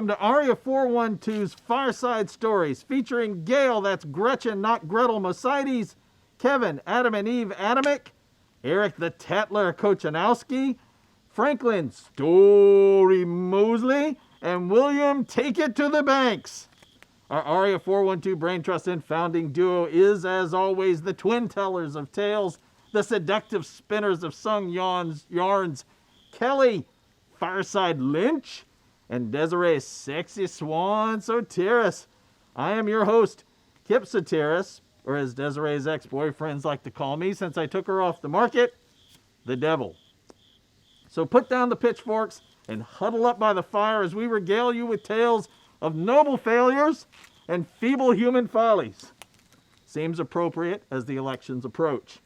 welcome to Aria412's Fireside Stories, featuring Gail, that's Gretchen, not Gretel, Mosites, Kevin, Adam and Eve, Adamik, Eric the Tattler, Kochanowski, Franklin, Story Mosley, and William, Take It to the Banks. Our Aria412 Brain Trust and founding duo is, as always, the twin tellers of tales, the seductive spinners of sung yarns, Kelly, Fireside Lynch, and Desiree, sexy swan, Soteres. I am your host, Kip Soteres, or as Desiree's ex-boyfriends like to call me since I took her off the market, the devil. So put down the pitchforks and huddle up by the fire as we regale you with tales of noble failures and feeble human follies. Seems appropriate as the elections approach.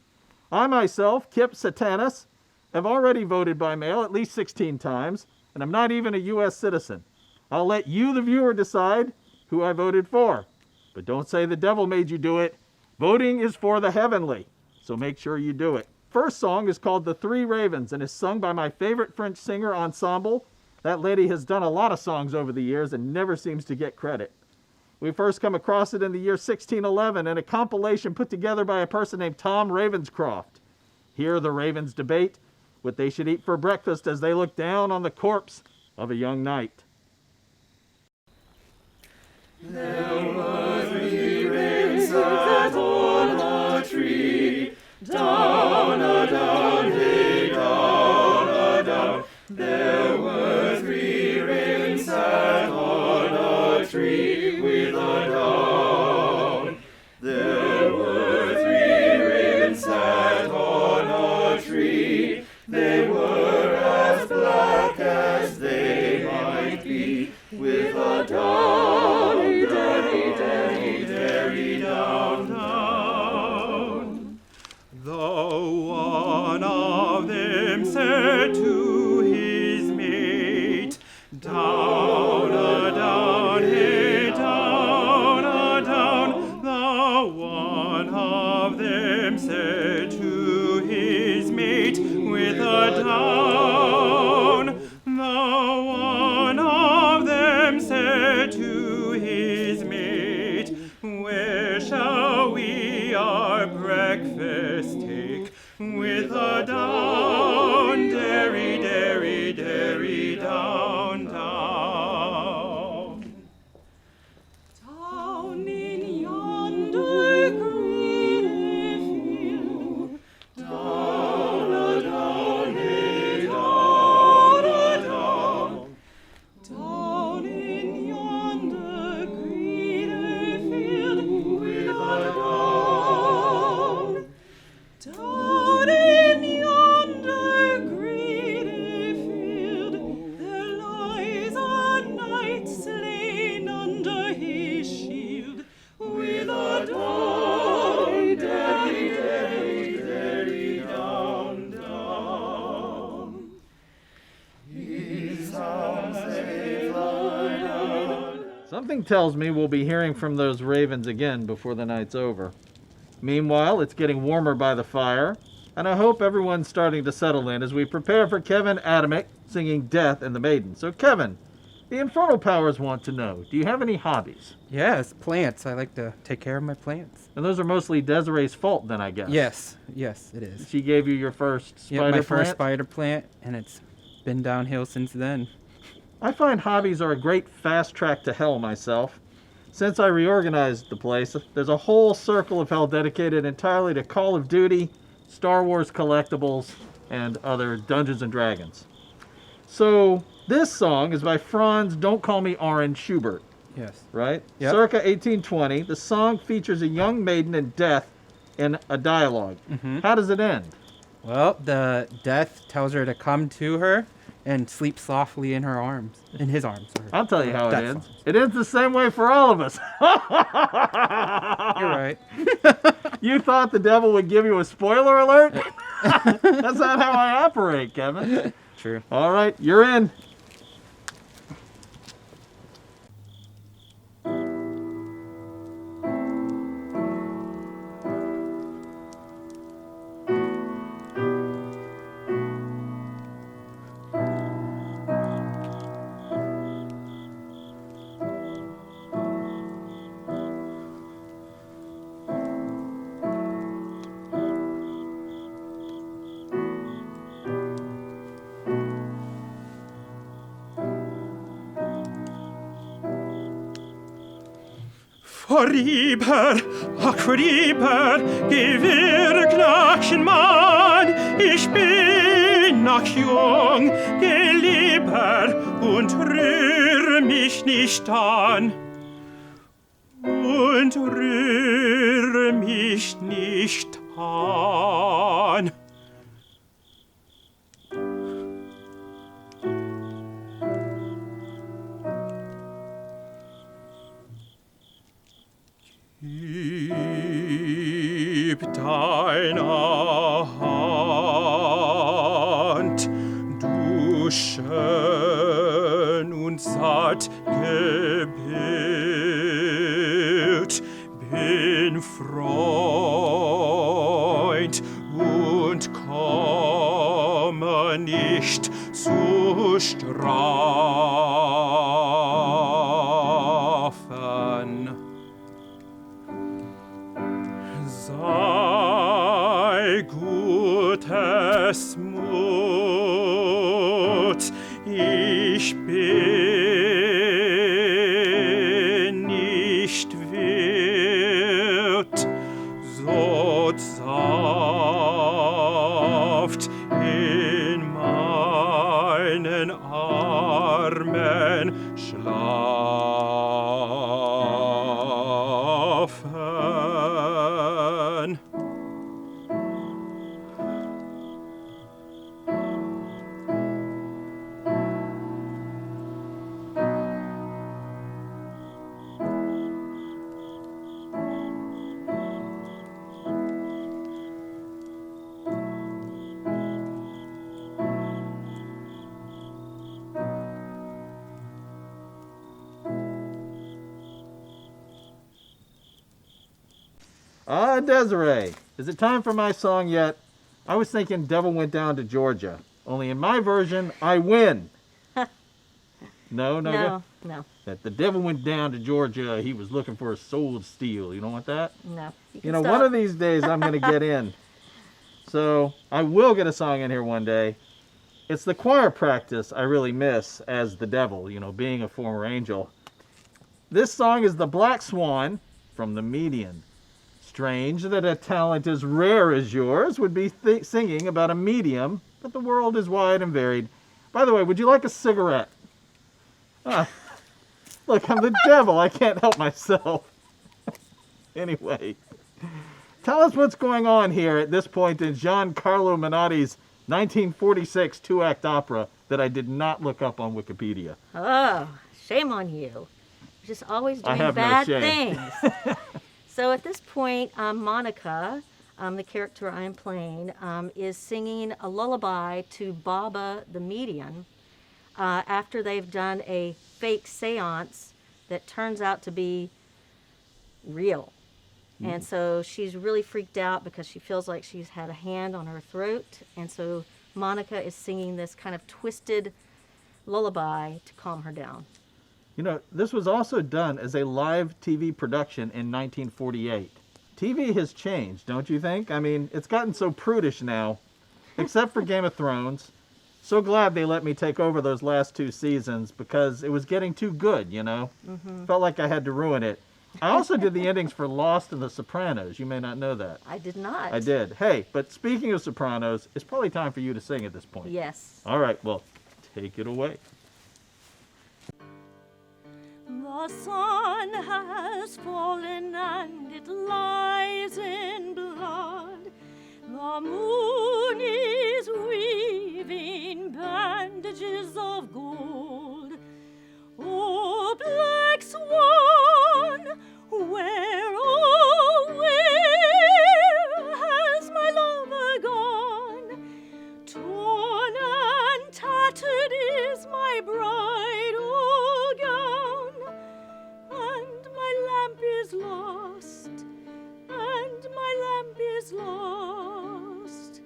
I myself, Kip Soteres, have already voted by mail at least 16 times, and I'm not even a U.S. citizen. I'll let you, the viewer, decide who I voted for. But don't say the devil made you do it. Voting is for the heavenly, so make sure you do it. First song is called The Three Ravens and is sung by my favorite French singer ensemble. That lady has done a lot of songs over the years and never seems to get credit. We first come across it in the year 1611 in a compilation put together by a person named Tom Ravenscroft. Here the ravens debate what they should eat for breakfast as they look down on the corpse of a young knight. There were three ravens sat on a tree, down a down, hey, down a down. There were three ravens sat on a tree with a down. There were three ravens sat on a tree. They were as black as they might be, with a down, derry, derry, derry, down, down. The one of them said to his mate, down a down, hey, down a down. The one of them said to his mate, with a down. The one of them said to his mate, where shall we our breakfast take? With a down, derry, derry, derry, down, down. Down in yonder green field, Down a down, hey, down a down. down in yonder green field, With a down. down in yonder green field, there lies a knight slain under his shield, With a down, derry, derry, derry, down, down. His arms they fly down. Something tells me we'll be hearing from those ravens again before the night's over. Meanwhile, it's getting warmer by the fire, and I hope everyone's starting to settle in as we prepare for Kevin Adamik singing Death and the Maiden. So Kevin, the Infernal Powers want to know, do you have any hobbies? Yes, plants. I like to take care of my plants. And those are mostly Desiree's fault then, I guess. Yes, it is. She gave you your first spider Yeah, my plant? first spider plant, and it's been downhill since then. I find hobbies are a great fast track to hell myself. Since I reorganized the place, there's a whole circle of hell dedicated entirely to Call of Duty, Star Wars collectibles, and other Dungeons and Dragons. So this song is by Franz Don't Call Me Orange Schubert, Yes. right? Yep. Circa 1820. The song features a young maiden and death in a dialogue. Mhm. How does it end? Well, the death tells her to come to her and sleep softly in her arms, in his arms. I'll tell you how it That ends. song. It ends the same way for all of us. You're right. You thought the devil would give you a spoiler alert? That's not how I operate, Kevin. True. All right, you're in. Vorüber, ach vorüber, gewirr Knackchen Mann, ich bin noch jung, geh lieber und rühr mich nicht an. Und rühr mich nicht an. Gib deine Hand, du schön und satt gebildet, bin Freund und komme nicht zu strafen. Sei gutes Mut, ich bin nicht wild, so sanft in meinen Armen schlafen. Desiree, is it time for my song yet? I was thinking Devil Went Down to Georgia. Only in my version, I win. No. That the devil went down to Georgia. He was looking for a soul to steal. You don't want that? No. You know, one of these days I'm going to get in. So I will get a song in here one day. It's the choir practice I really miss as the devil, you know, being a former angel. This song is The Black Swan from The Median. Strange that a talent as rare as yours would be singing about a medium, but the world is wide and varied. By the way, would you like a cigarette? Look, I'm the devil. I can't help myself. Anyway, tell us what's going on here at this point in Giancarlo Menotti's 1946 two-act opera that I did not look up on Wikipedia. Oh, shame on you. You're just always doing no bad shame. things. So at this point, Monica, the character I'm playing, is singing a lullaby to Baba the medium after they've done a fake seance that turns out to be real. And so she's really freaked out because she feels like she's had a hand on her throat. And so Monica is singing this kind of twisted lullaby to calm her down. You know, this was also done as a live TV production in 1948. TV has changed, don't you think? I mean, it's gotten so prudish now, except for Game of Thrones. So glad they let me take over those last 2 seasons because it was getting too good, you know? Felt like I had to ruin it. I also did the endings for Lost and The Sopranos. You may not know that. I did not. I did. Hey, but speaking of Sopranos, it's probably time for you to sing at this point. Yes. All right, well, take it away. The sun has fallen and it lies in blood. The moon is weaving bandages of gold. Oh, black swan, where, oh, where has my lover gone? Torn and tattered is my bridal gown, and my lamp is lost, and my lamp is lost.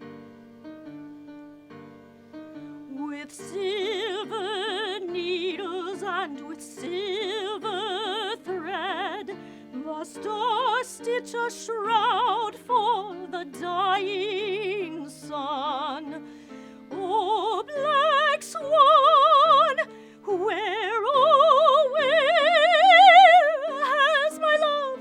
With silver needles and with silver thread, the stars stitch a shroud for the dying sun. Oh, black swan, where, oh, where has my love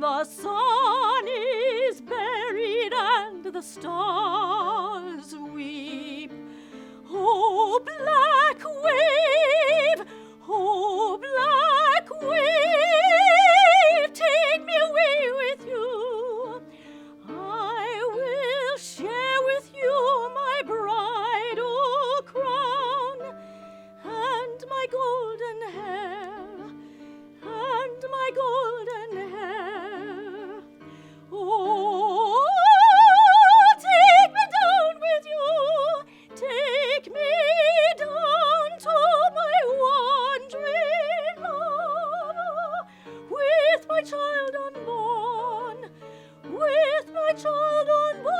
The sun is buried and the stars weep. Oh, black wave, oh, black wave, take me away with you. I will share with you my bridal crown and my golden hair, and my golden hair. Oh, take me down with you, take me down to my wandering love, with my child unborn, with my child unborn.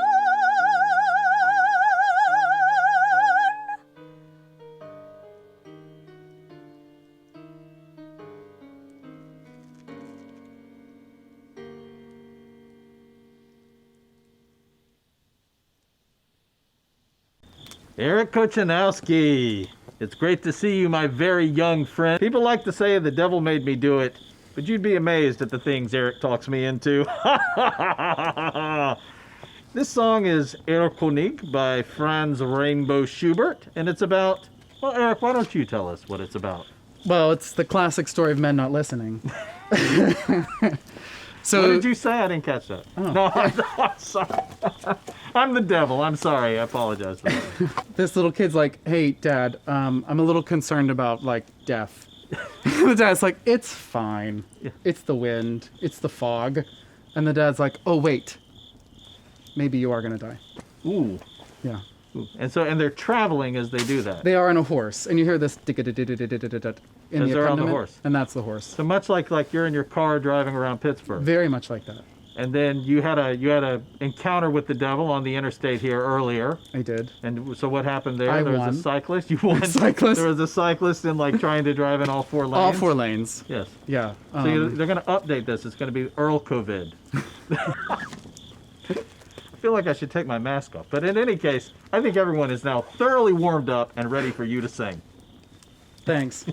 Eric Kochanowski. It's great to see you, my very young friend. People like to say the devil made me do it, but you'd be amazed at the things Eric talks me into. This song is Erlkönig by Franz Rainbow Schubert, and it's about, well, Eric, why don't you tell us what it's about? Well, it's the classic story of men not listening. So, What did you say? I didn't catch that. Oh. No, I'm sorry. I'm the devil. I'm sorry. I apologize for that. this little kid's like, hey, Dad, I'm a little concerned about, like, death. The dad's like, it's fine. Yeah. It's the wind. It's the fog. And the dad's like, oh, wait. Maybe you are going to die. Ooh. Yeah. Ooh. And they're traveling as they do that. They are on a horse, and you hear this in the As they're on the accompaniment, horse. and that's the horse. So much like you're in your car driving around Pittsburgh. Very much like that. And then you had a encounter with the devil on the interstate here earlier. I did. And so what happened there? I There was won. a cyclist. You won. Cyclist. There was a cyclist in trying to drive in all four lanes. All 4 lanes. Yes. Yeah. So they're going to update this. It's going to be Earl COVID. I feel like I should take my mask off. But in any case, I think everyone is now thoroughly warmed up and ready for you to sing. Thanks.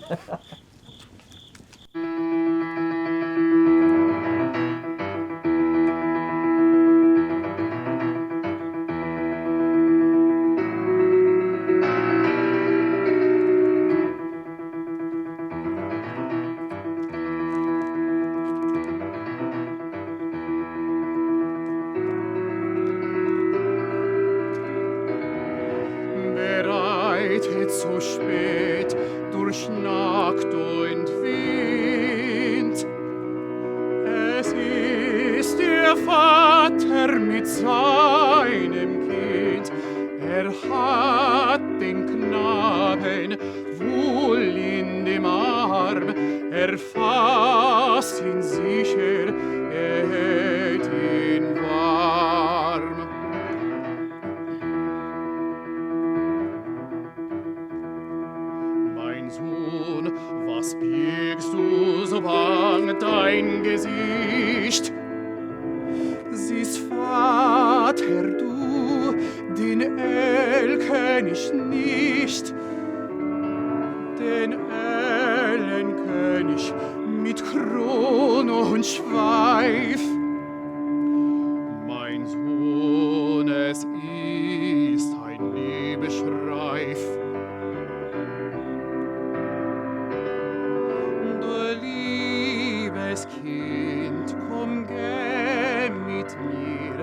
Bereitet so spät durch Nacht und Wind. Es ist der Vater mit seinem Kind. Hat den Knaben wohl in dem Arm. Fasst ihn sicher, hält ihn warm. Mein Sohn, was biegst du so bang dein Gesicht? Siehst, Vater, du den Erlkönig nicht, den Erlenkönig mit Krone und Schweif. Mein Sohn, es ist ein Liebesschreif. Du liebes Kind, komm, geh mit mir,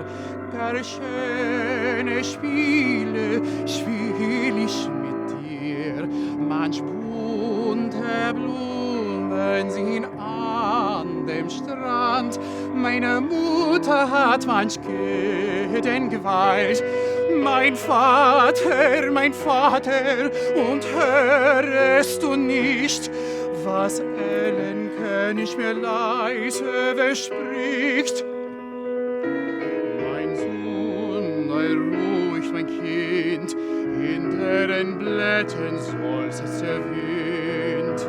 gar schöne Spiele spiel ich mit dir. Manch bunte Blumen sind an dem Strand, meine Mutter hat manch Geden geweiht. Mein Vater, und hörest du nicht, was Erlenkönig mir leise verspricht? Mein Sohn, sei ruhig, mein Kind, hinter den Blättern seufzt der Wind.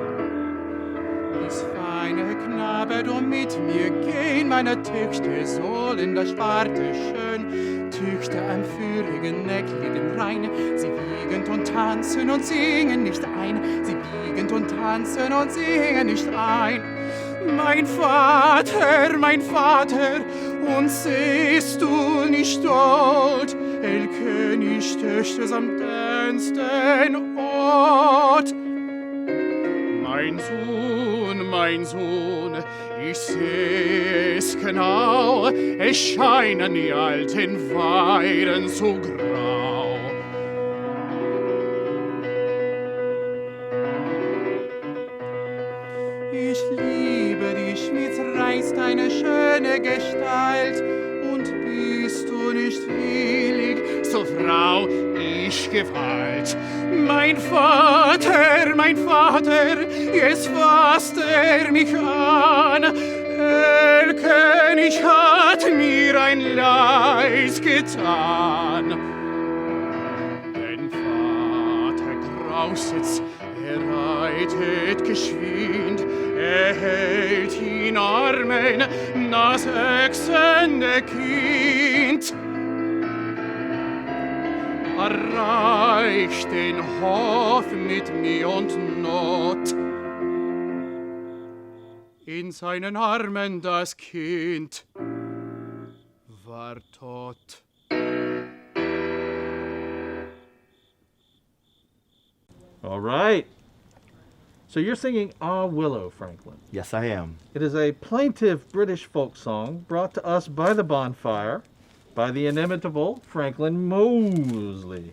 Dies feine Knabe, du mit mir gehen, meine Töchter sollen das Sparte schön, Töchter am führigen neckligen Rhein, sie wiegend und tanzen und singen nicht ein, sie wiegend und tanzen und singen nicht ein. Mein Vater, und sehst du nicht dort, erkenne ich Töchter am dänsten Ort. Mein Sohn, ich seh es genau, es scheinen die alten Weiden so grau. Ich liebe dich, mitreißt deine schöne Gestalt, und bist du nicht willig, so Frau ich Gewalt. Mein Vater, jetzt fasst mich an, der König hat mir ein Leid getan. Den Vater grauset's, reitet geschwind, hält in Armen das wachsende Kind. Erreicht den Hof mit Mühe und Not. In seinen Armen das Kind war tot. All right. So you're singing Ah Willow, Franklin. Yes, I am. It is a plaintive British folk song brought to us by the bonfire by the inimitable Franklin Mosley.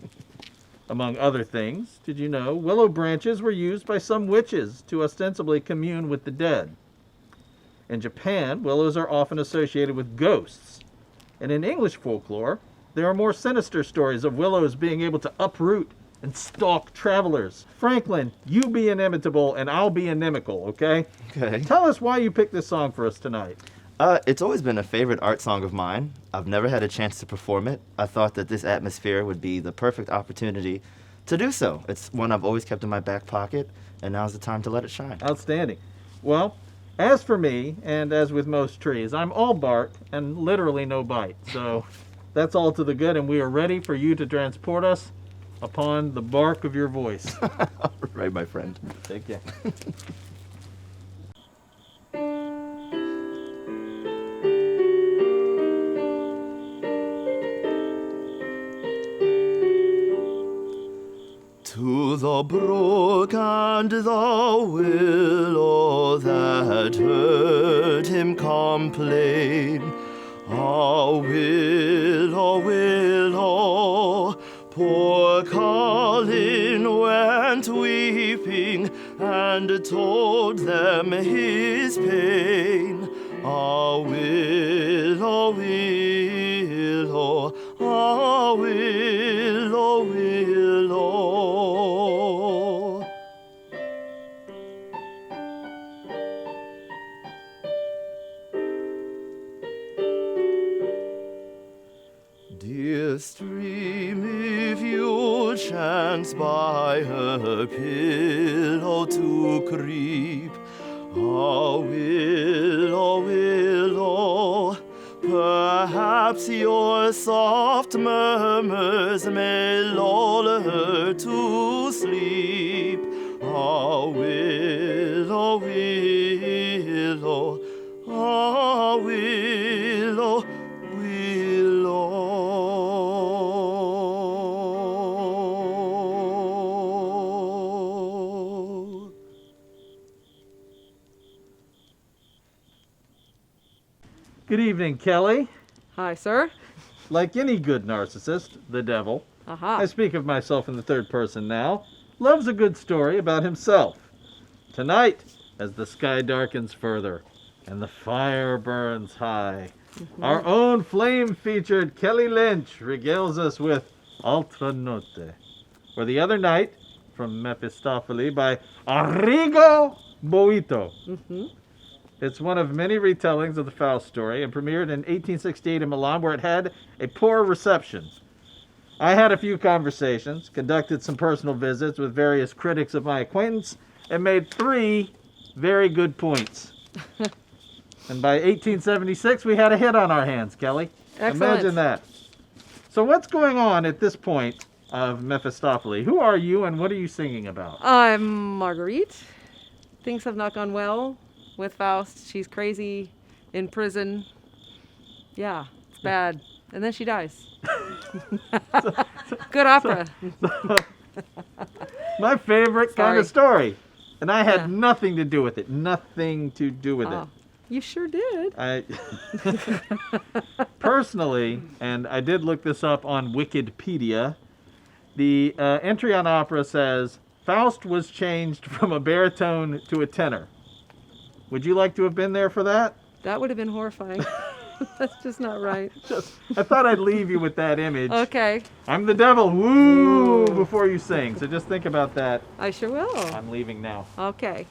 Among other things, did you know willow branches were used by some witches to ostensibly commune with the dead? In Japan, willows are often associated with ghosts. And in English folklore, there are more sinister stories of willows being able to uproot and stalk travelers. Franklin, you be inimitable and I'll be inimical, okay? Okay. Tell us why you picked this song for us tonight. It's always been a favorite art song of mine. I've never had a chance to perform it. I thought that this atmosphere would be the perfect opportunity to do so. It's one I've always kept in my back pocket, and now's the time to let it shine. Outstanding. Well, as for me, and as with most trees, I'm all bark and literally no bite. So that's all to the good, and we are ready for you to transport us upon the bark of your voice. All right, my friend. Take care. To the brook and the willow that heard him complain. Ah, willow, willow, poor Colin went weeping and told them his pain. Ah, willow, willow, ah, willow, willow. Dear stream, if you chance by her pillow to creep, ah, willow, willow, perhaps your soft murmurs may lull her to sleep. Ah, willow, willow, ah, willow, willow. Good evening, Kelly. Hi, sir. Like any good narcissist, the devil, Aha. I speak of myself in the third person now, loves a good story about himself. Tonight, as the sky darkens further and the fire burns high, our own flame-featured Kelly Lynch regales us with Altra Notte, or The Other Night, from Mephistopheles by Arrigo Boito. It's one of many retellings of the Faust story and premiered in 1868 in Milan, where it had a poor reception. I had a few conversations, conducted some personal visits with various critics of my acquaintance, and made 3 very good points. And by 1876, we had a hit on our hands, Kelly. Excellent. Imagine that. So what's going on at this point of Mephistopheles? Who are you and what are you singing about? I'm Marguerite. Things have not gone well with Faust. She's crazy in prison. Yeah, it's bad. And then she dies. Good opera. My favorite kind of story. And I had Yeah. nothing to do with it. Nothing to do with Oh, it. you sure did. I personally, and I did look this up on Wikipedia, the entry on opera says, Faust was changed from a baritone to a tenor. Would you like to have been there for that? That would have been horrifying. That's just not right. I thought I'd leave you with that image. Okay, I'm the devil, woo, before you sing. So just think about that. I sure will. I'm leaving now. Okay.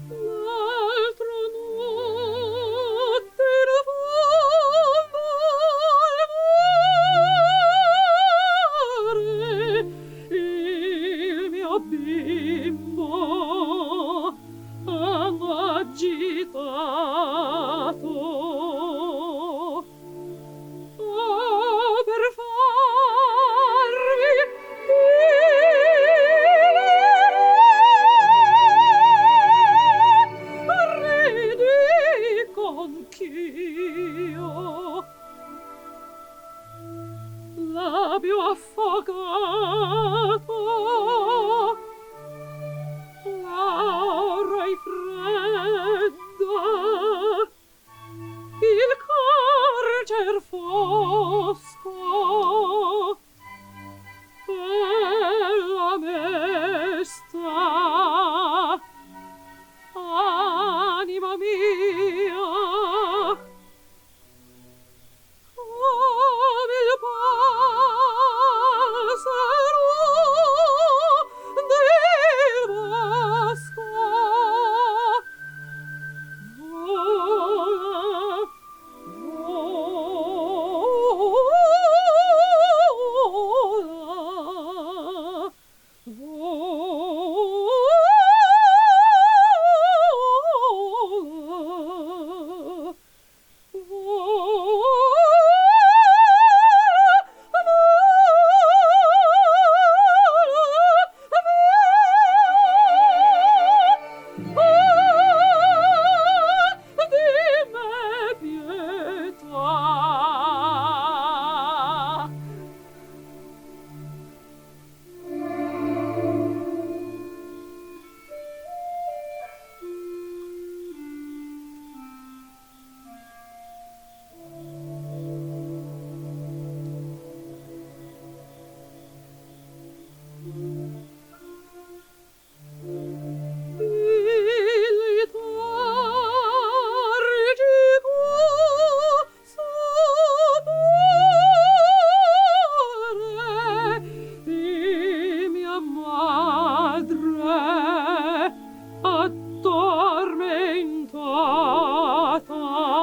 L'altra notte il volo al mare, il mio bimbo agitato. Oh, per farvi ridico anch'io, labio affogato, l'aura è fredda, il carcer fosco, bella mesta, anima mia, come il pasero del bosco, vola, vola,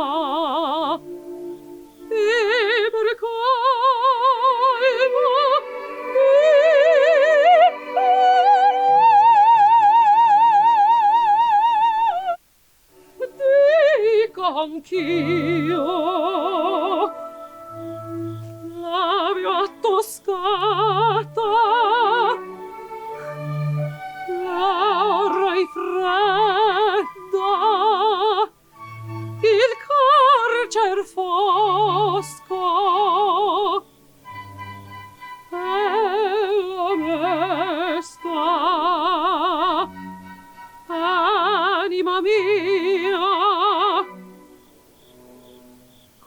addormentata e per colmo dico anch'io l'avevo attoscata l'aura è fredda il carcer fosco e la mesta anima mia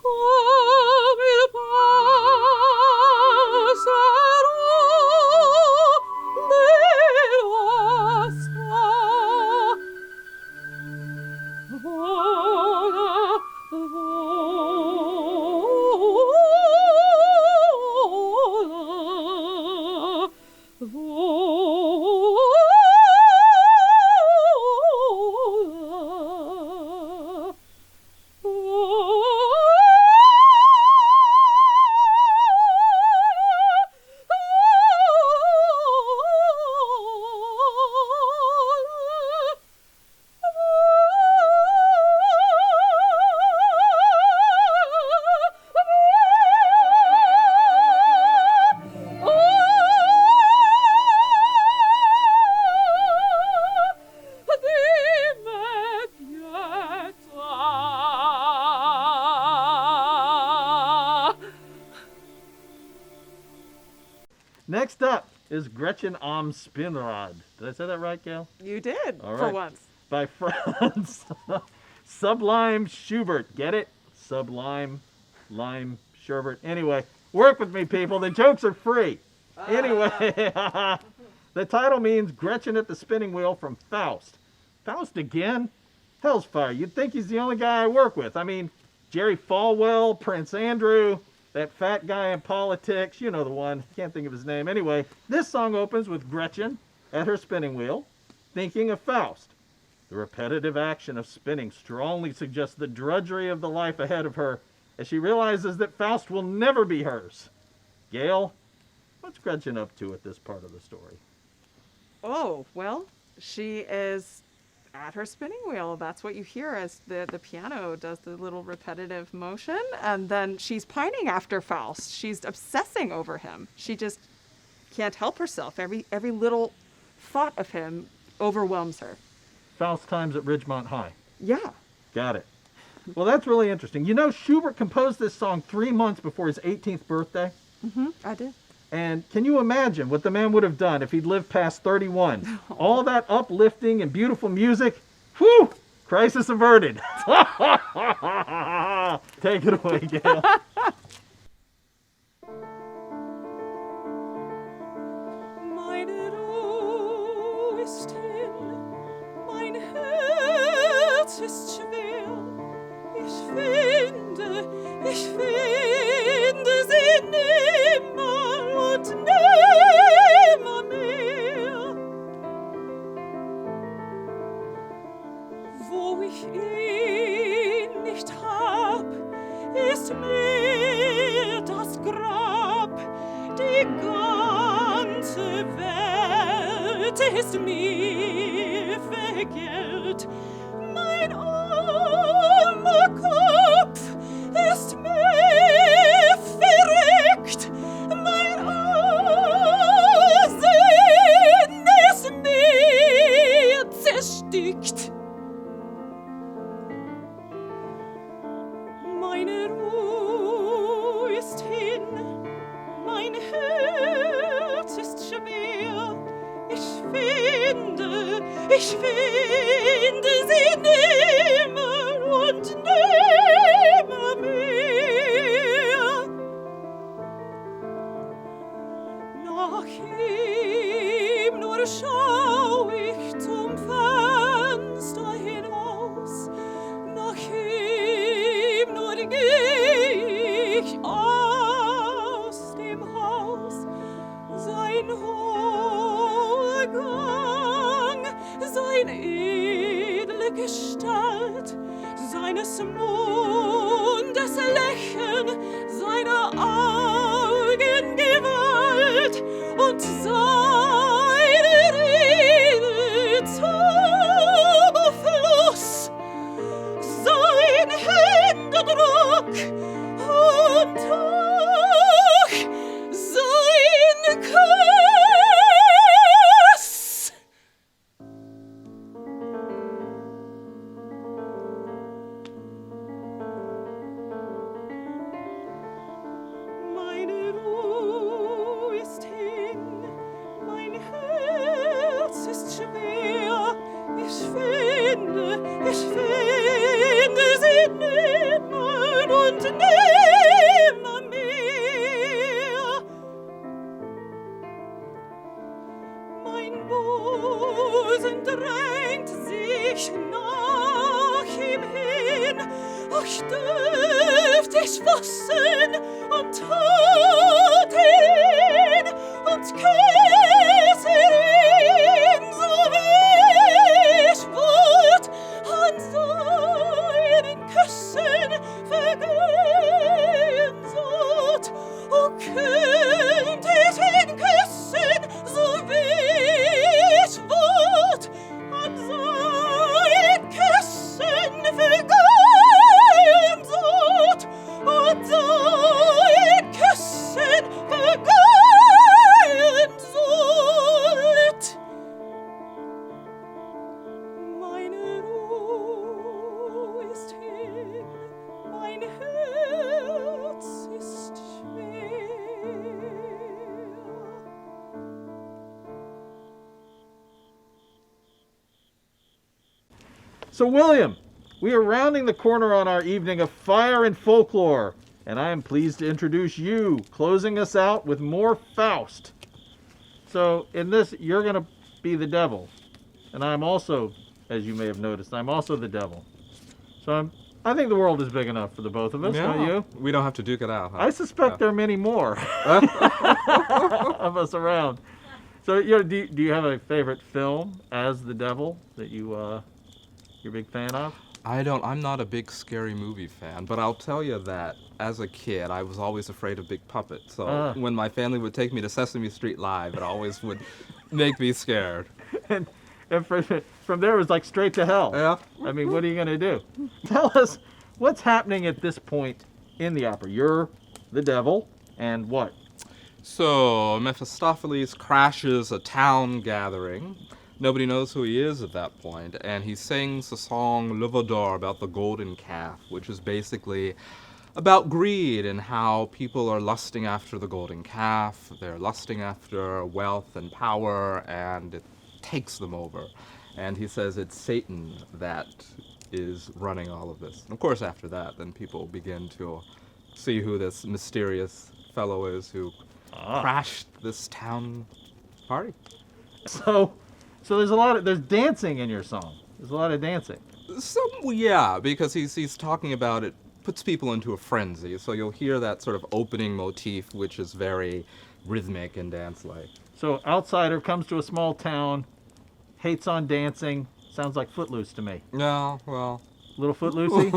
come il pasero del bosco vola, vola. Next up is Gretchen am Spinnrad. Did I say that right, Gail? You did, All for right. once. By Franz Sublime Schubert. Get it? Sublime, lime, Schubert. Anyway, work with me, people. The jokes are free. Anyway, the title means Gretchen at the Spinning Wheel from Faust. Faust again? Hell's fire. You'd think he's the only guy I work with. I mean, Jerry Falwell, Prince Andrew, that fat guy in politics. You know the one. Can't think of his name. Anyway, this song opens with Gretchen at her spinning wheel, thinking of Faust. The repetitive action of spinning strongly suggests the drudgery of the life ahead of her as she realizes that Faust will never be hers. Gail, what's Gretchen up to at this part of the story? Oh, well, she is at her spinning wheel. That's what you hear as the piano does the little repetitive motion. And then she's pining after Faust. She's obsessing over him. She just can't help herself. Every little thought of him overwhelms her. Faust times at Ridgemont High. Yeah. Got it. Well, that's really interesting. You know, Schubert composed this song 3 months before his 18th birthday. I did. And can you imagine what the man would have done if he'd lived past 31? All that uplifting and beautiful music. Whew! Crisis averted. Take it away, Gail. Meine Ruhe ist hin, mein Herz ist schwer. Ich finde sie nimmer und nimmer mehr. Wo ich ihn nicht hab, ist mir das Grab. Die ganze Welt ist mir vergällt. Mein armer Kopf ist mir verreckt. Mein Sinn ist mir zerstickt. Meine Ruhe ist hin, mein Herz ist schwer. Ich finde sie nimmer und nimmer mehr. Nach ihm nur schau ich zum Fenster hinaus, nach ihm nur geh ich aus dem Haus. Sein hoher Gang, sein edle Gestalt, seines Mundes Lächeln, seiner Augen Gewalt und seine Rede Zauberfluss, sein Händedruck und auch sein Kuss. Meine Ruhe ist hin, mein Herz ist schwer. Ich finde sie nimmer und nimmer mehr. Mein Busen drängt sich nach ihm hin. Ach, dürft ich fassen und tut ihn und küsse ihn, so wie ich wollt, an seinen Küssen vergehen sollt. Oh, könnt ich ihn küssen, so wie ich wollt, an seinen Küssen vergehen sollt, und seinen Küssen vergehen sollt. So, William, we are rounding the corner on our evening of fire and folklore, and I am pleased to introduce you, closing us out with more Faust. So, in this, you're going to be the devil, and I'm also, as you may have noticed, I'm also the devil. So, I think the world is big enough for the both of us, don't you? We don't have to duke it out, huh? I suspect there are many more of us around. So, do you have a favorite film as the devil that you're a big fan of? I'm not a big scary movie fan, but I'll tell you that as a kid, I was always afraid of big puppets. So when my family would take me to Sesame Street Live, it always would make me scared. And from there, it was like straight to hell. Yeah. I mean, what are you going to do? Tell us what's happening at this point in the opera. You're the devil, and what? So Mephistopheles crashes a town gathering. Nobody knows who he is at that point, and he sings the song Le Vaudor about the golden calf, which is basically about greed and how people are lusting after the golden calf. They're lusting after wealth and power, and it takes them over. And he says it's Satan that is running all of this. And of course, after that, then people begin to see who this mysterious fellow is who crashed this town party. So there's dancing in your song. There's a lot of dancing. Yeah, because he's talking about it, puts people into a frenzy. So you'll hear that sort of opening motif, which is very rhythmic and dance-like. So outsider comes to a small town, hates on dancing. Sounds like Footloose to me. No, well. Little Footloosey?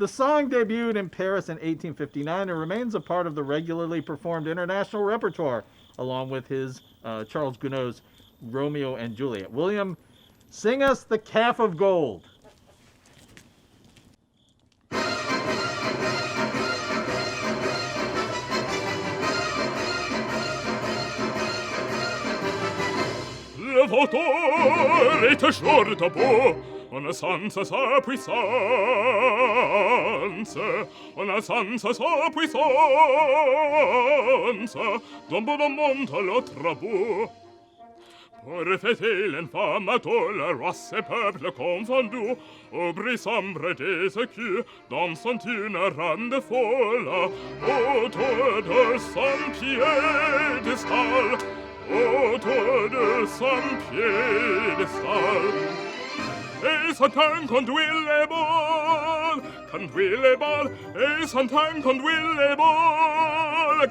The song debuted in Paris in 1859 and remains a part of the regularly performed international repertoire, along with his Charles Gounod's Romeo and Juliet. William, sing us The Calf of Gold. Le Vaudor est toujours debout, on a sens sa puissance, on a sens sa puissance, d'un bon monde à l'autre bout. Pour fêter l'infamato, la race et peuple confondus, au bruit sombre des écus, dansant une ronde folle, autour de son piédestal, autour de son piédestal. Et Satan conduit les balles, et Satan conduit les balles.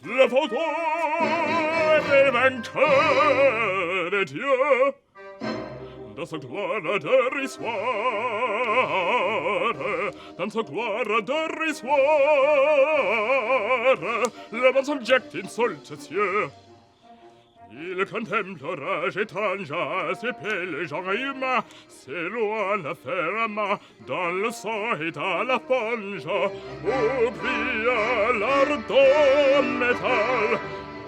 Le Vaudor est vainqueur de Dieu, dans sa gloire dérisoire, dans sa gloire dérisoire, le bon subject insulte Dieu. Il contemple l'orage étrange à ses pieds, les gens humains s'éloignent fermement dans le sang et dans la fange. Où brille l'ardent métal,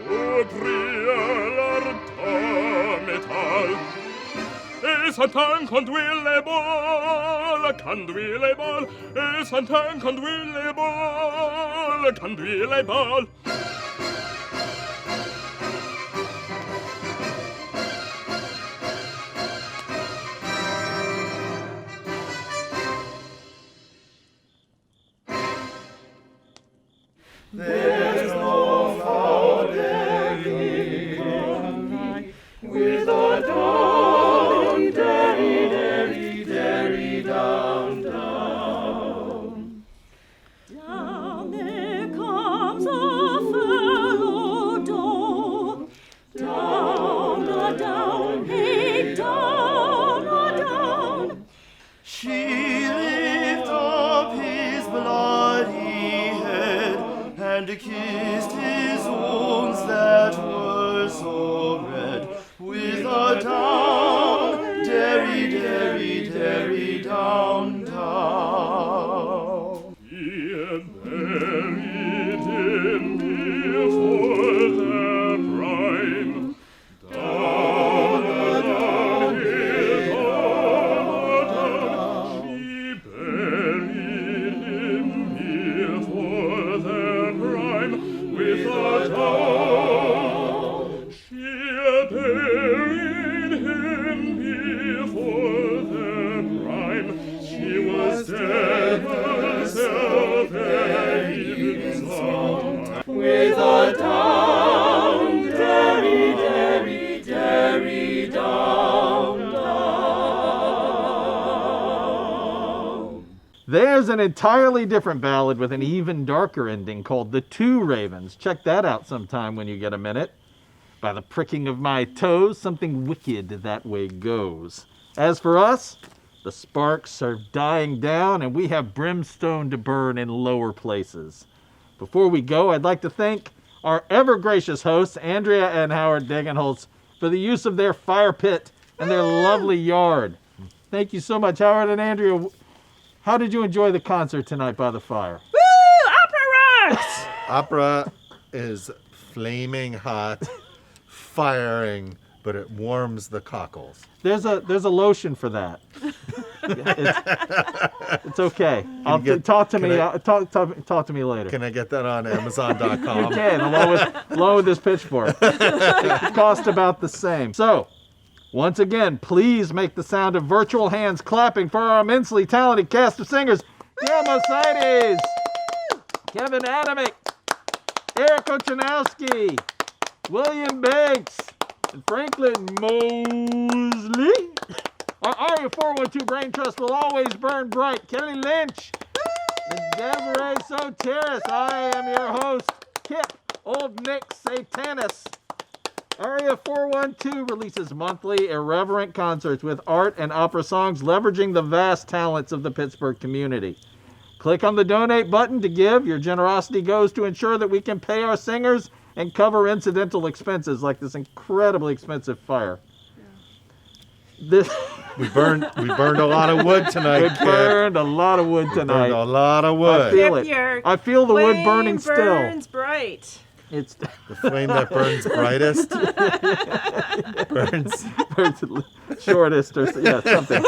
où brille l'ardent métal. Et Satan conduit les balles, et Satan conduit les balles. There's no founding night with a down, derry, derry, derry, down, down. Down there comes a fellow dog. Down, a down, hey, down, a down. She lift up his bloody head and kissed his wounds that were so red with a down, derry, derry, derry, down, down. He buried him before their prime. Down, down, he down, down. She buried the dawn. She appeared in him before their prime. She was dead herself ere even's time. With a down, derry, derry, derry, down, down. There's an entirely different ballad with an even darker ending called The Two Ravens. Check that out sometime when you get a minute. By the pricking of my toes, something wicked that way goes. As for us, the sparks are dying down and we have brimstone to burn in lower places. Before we go, I'd like to thank our ever gracious hosts, Andrea and Howard Degenholtz, for the use of their fire pit and their lovely yard. Thank you so much, Howard and Andrea. How did you enjoy the concert tonight by the fire? Woo! Opera rocks! Opera is flaming hot, firing, but it warms the cockles. There's a lotion for that. It's okay. Talk to me later. Can I get that on Amazon.com? You can, along with this pitchfork. It costs about the same. So, once again, please make the sound of virtual hands clapping for our immensely talented cast of singers. Gail Mosites, Kevin Adamik, Eric Kochanowski, William Banks, and Franklin Mosley. Our Aria412 Brain Trust will always burn bright. Kelly Lynch, and Desiree Soteres. I am your host, Kip, Old Nick Satanis. Aria412 releases monthly irreverent concerts with art and opera songs leveraging the vast talents of the Pittsburgh community. Click on the donate button to give. Your generosity goes to ensure that we can pay our singers and cover incidental expenses like this incredibly expensive fire. We burned a lot of wood tonight. We burned a lot of wood tonight. Burned a lot of wood. I feel it. I feel the wood burning still. Burns bright. It's the flame that burns brightest. burns shortest or something.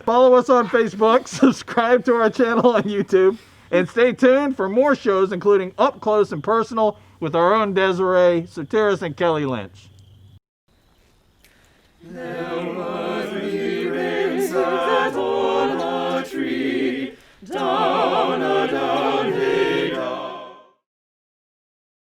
Follow us on Facebook, subscribe to our channel on YouTube, and stay tuned for more shows including Up Close and Personal with our own Desiree, Soteres, and Kelly Lynch. There were 3 ravens that on a tree, down